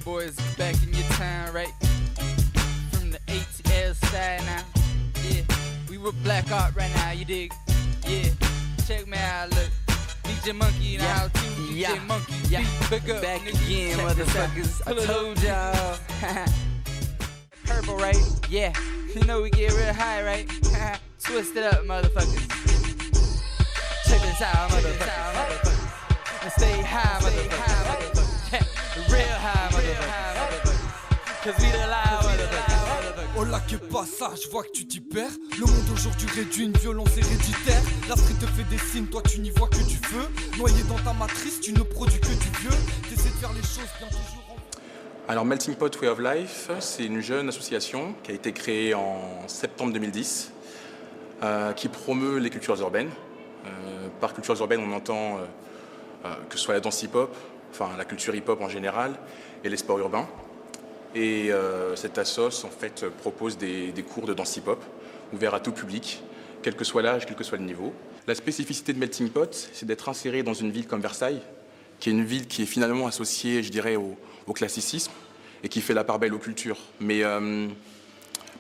boys back in your town, right? From the ATL side now. Yeah, we were black art right now, you dig? Yeah, check me out, look. DJ Monkey and out too. DJ Monkey, big up, back nigga. again, Check motherfuckers. I told y'all. Purple, right? Yeah, you know we get real high, right? Twist it up, motherfuckers. Check this out, motherfuckers. And stay high, motherfuckers. Yeah, real high, motherfuckers. Cause we the loud, motherfuckers. Oh là que pas ça, je vois que tu t'y perds. Le monde aujourd'hui réduit une violence héréditaire. La street te fait des signes, toi tu n'y vois que du feu. Noyé dans ta matrice, tu ne produis que du vieux. T'essaies de faire les choses bien toujours en... Alors Melting Pot Way of Life, c'est une jeune association qui a été créée en septembre 2010 qui promeut les cultures urbaines. Par cultures urbaines, on entend que ce soit la danse hip-hop, enfin la culture hip-hop en général, et les sports urbains. Et cette assoce en fait propose des cours de danse hip-hop ouverts à tout public, quel que soit l'âge, quel que soit le niveau. La spécificité de Melting Pot, c'est d'être inséré dans une ville comme Versailles, qui est une ville qui est finalement associée, je dirais, au classicisme et qui fait la part belle aux cultures. Mais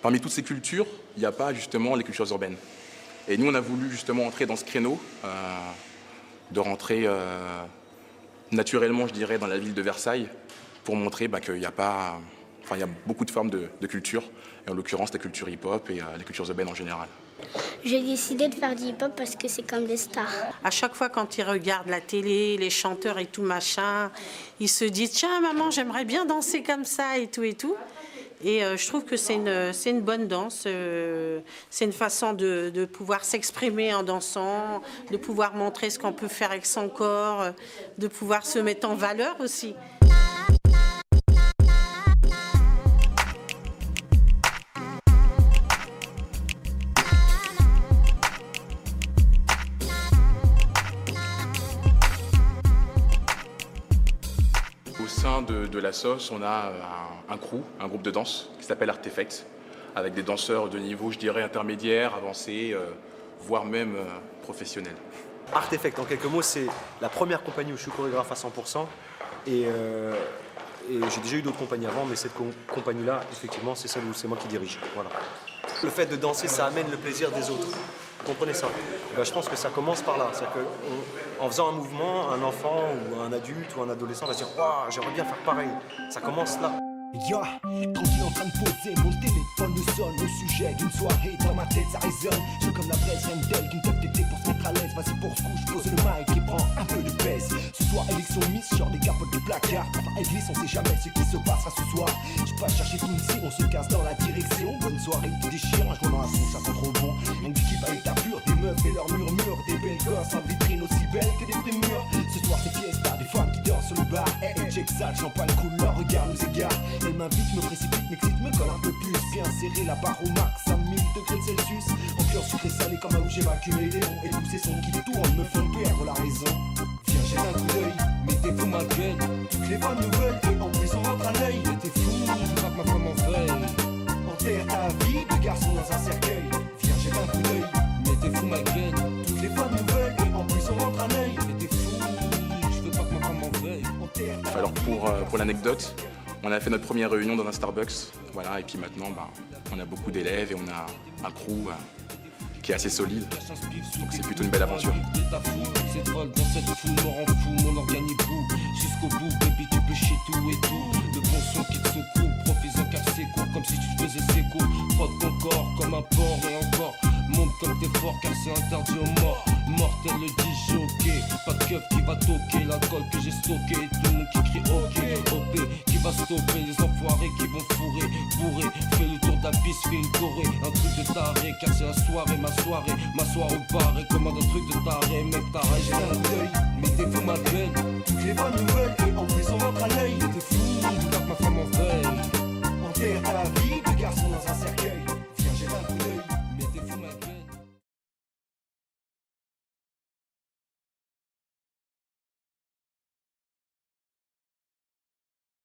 parmi toutes ces cultures, il n'y a pas justement les cultures urbaines. Et nous, on a voulu justement entrer dans ce créneau, de rentrer naturellement, je dirais, dans la ville de Versailles pour montrer qu'il y a pas... Enfin, il y a beaucoup de formes de culture, et en l'occurrence la culture hip-hop et les cultures urbaines en général. J'ai décidé de faire du hip-hop parce que c'est comme des stars. À chaque fois quand ils regardent la télé, les chanteurs et tout machin, ils se disent « Tiens maman, j'aimerais bien danser comme ça et tout et tout ». Et je trouve que c'est une bonne danse, c'est une façon de pouvoir s'exprimer en dansant, de pouvoir montrer ce qu'on peut faire avec son corps, de pouvoir se mettre en valeur aussi. Au sein de la sauce, on a un crew, un groupe de danse qui s'appelle Artefact, avec des danseurs de niveau, je dirais, intermédiaire, avancé, voire même professionnel. Artefact, en quelques mots, c'est la première compagnie où je suis chorégraphe à 100%. Et j'ai déjà eu d'autres compagnies avant, mais cette compagnie-là, effectivement, c'est celle où c'est moi qui dirige. Voilà. Le fait de danser, ça amène le plaisir des autres. Vous comprenez ça? Ben, je pense que ça commence par là. C'est-à-dire qu'en faisant un mouvement, un enfant ou un adulte ou un adolescent va se dire « j'aimerais bien faire pareil ». Ça commence là. Yo, tranquille en train de poser, mon téléphone me sonne. Le sujet d'une soirée, dans ma tête ça résonne. Je suis comme la braise, rien d'elle qui me tape tété pour se mettre à l'aise. Vas-y pour ce coup, je pose le mic et prends un peu de baisse. Ce soir, élection Miss, genre des capotes de placard. Enfin, elle glisse, on sait jamais ce qui se passera ce soir. Je passe chercher tout ici, on se casse dans la direction. Bonne soirée, tout déchirant, je vois dans la souche, ça sent trop bon. Un équipe avec ta pure, des meufs et leurs murmures. Des belles gosses en vitrine aussi belles que des primures. Ce soir, c'est fiesta, des femmes qui dansent sur le bar. J'exalte, champagne coule, leur regard nous égare. Elle m'invite, me précipite, m'excite, me colle un peu plus. Bien serrer la barre au max à 1000 degrés Celsius. Ambiance sucrée salée comme là où j'ai maculé les ronds. Et tous ces sons qui tournent me font perdre la raison. Viens, jette un coup d'œil, mais t'es fou ma gueule. Toutes les bonnes nouvelles, et en plus on rentre à l'œil. Mais t'es fou, je veux pas que ma femme en veuille. Enterre ta vie de garçon dans un cercueil. Viens, jette un coup d'œil, mais t'es fou ma gueule. Toutes les bonnes nouvelles, et en plus on rentre à l'œil. Mais t'es fou, je veux pas que ma femme en veuille. Alors pour l'anecdote, on a fait notre première réunion dans un Starbucks, voilà, et puis maintenant on a beaucoup d'élèves et on a un crew qui est assez solide, donc c'est plutôt une belle aventure. Cette folle dans cette foule me rend fou, mon organe est bout jusqu'au bout, baby tu peux chier tout et tout. Le bon son qui te secoue, profite-en car c'est court, comme si tu faisais secours. Frotte ton corps comme un porc et encore, monte comme t'es fort car c'est interdit aux morts. Mortel le DJ, ok, pas de keuf qui va toquer, l'alcool que j'ai stocké, tout le monde qui crie ok, OP, qui va stopper les enfoirés qui vont fourrer, bourrer, fais le tour de la piste, fais une choré, un truc de taré, car c'est la soirée, m'asseoir au bar et commande un truc de taré, mec taré, j'ai un deuil, mais t'es fou ma gueule, toutes les bonnes nouvelles, et en plus on rentre à l'œil, mais t'es fou, je veux pas que ma femme en veuille, enterre ta vie.